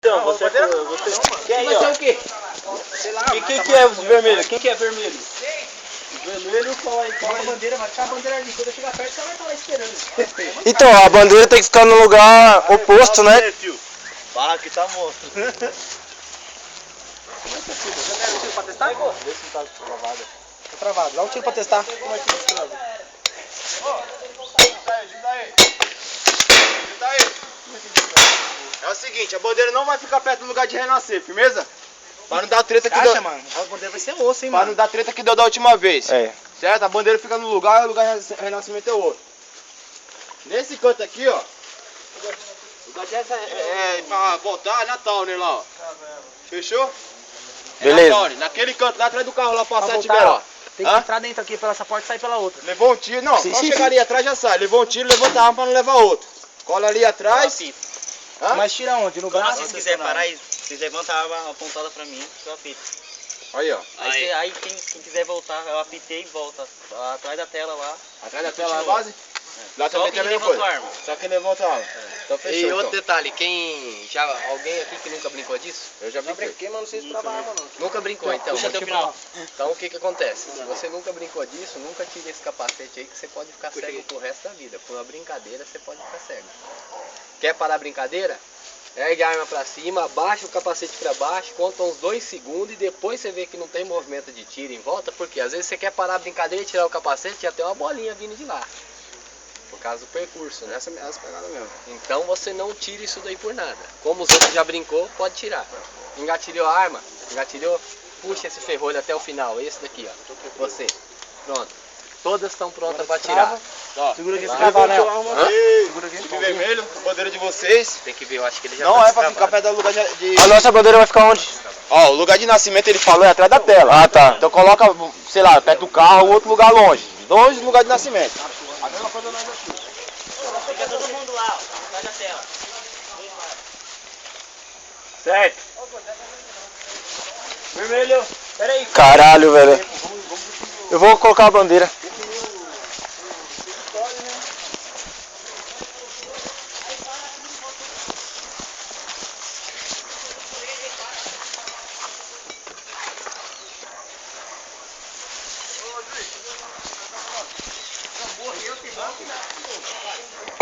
Então, você quem aí, ó? O quê? Sei lá. E quem que é vermelho? Quem que é vermelho? Vermelho, fala aí. A bandeira, vai ficar a bandeira ali. Quando eu chegar perto, você vai estar lá esperando. Então, a bandeira tem que ficar no lugar oposto, né? Barra que tá monstro. Você quer um tiro pra testar? Vê se não tá travado. Tá travado. Dá um tiro pra testar. Como é que destrava? É o seguinte, a bandeira não vai ficar perto do lugar de renascer, firmeza? Pra não dar treta que Acha, deu. mano? A bandeira vai ser osso, hein, Pra não mano? dar treta que deu da última vez. É. Certo? A bandeira fica no lugar e o lugar de renascimento é outro. Nesse canto aqui, ó. O lugar dessa é pra voltar é Natal, né, lá, ó. Fechou? É Beleza. Natal, né? Naquele canto, lá atrás do carro, lá pra Pra sete voltar, lá. ó. Tem que entrar dentro aqui pela essa porta e sair pela outra. Levou um tiro, não, Sim, só sim, chegar ali atrás já sai. Levou um tiro, levanta a arma pra não levar outro. Cola ali atrás. Hã? Mas tira onde? No braço? Se quiser parar, vocês levantam a arma apontada pra mim, eu apito. Aí, ó. Aí quem quiser voltar, eu apitei e volta. Atrás da tela lá. Atrás da tela, a base? Lá Só também quem tem a mesma levanta coisa. a arma. Só quem levanta a arma. Então fechou. E outro então. detalhe, alguém aqui que nunca brincou disso? Eu já brinquei. mas não sei se trava a arma, não. Nunca brincou, então. Puxa até o final. Então o que que acontece? Se você nunca brincou disso, nunca tire esse capacete aí que você pode ficar cego pro resto da vida. Por uma brincadeira você pode ficar cego. Quer parar a brincadeira? Ergue a arma pra cima, abaixa o capacete pra baixo, conta uns 2 segundos e depois você vê que não tem movimento de tiro em volta, porque às vezes você quer parar a brincadeira e tirar o capacete e já tem uma bolinha vindo de lá. Por causa do percurso, né? Essa pegada mesmo. Então você não tira isso daí por nada. Como os outros já brincou, pode tirar. Engatilhou a arma, engatilhou, puxa esse ferrolho até o final, esse daqui, ó. Você. Pronto. Todas estão prontas para tirar. Ó, Segura aqui esse levou cavalo, né? a arma Hã? aqui. Segura aqui. Tudo vermelho, a bandeira de vocês. Tem que ver, eu acho que ele já Não tá é pra ficar perto do lugar de... A nossa bandeira vai ficar onde? Ó, o lugar de nascimento ele falou é atrás da tela. Ah, tá. Então coloca, sei lá, perto do carro ou outro lugar longe. Longe do lugar de nascimento. A mesma coisa nós aqui. Fica todo mundo lá, ó, atrás da tela. Certo. Vermelho. Pera aí. Caralho, velho. Eu vou colocar a bandeira. Morreu, tem bom que dá.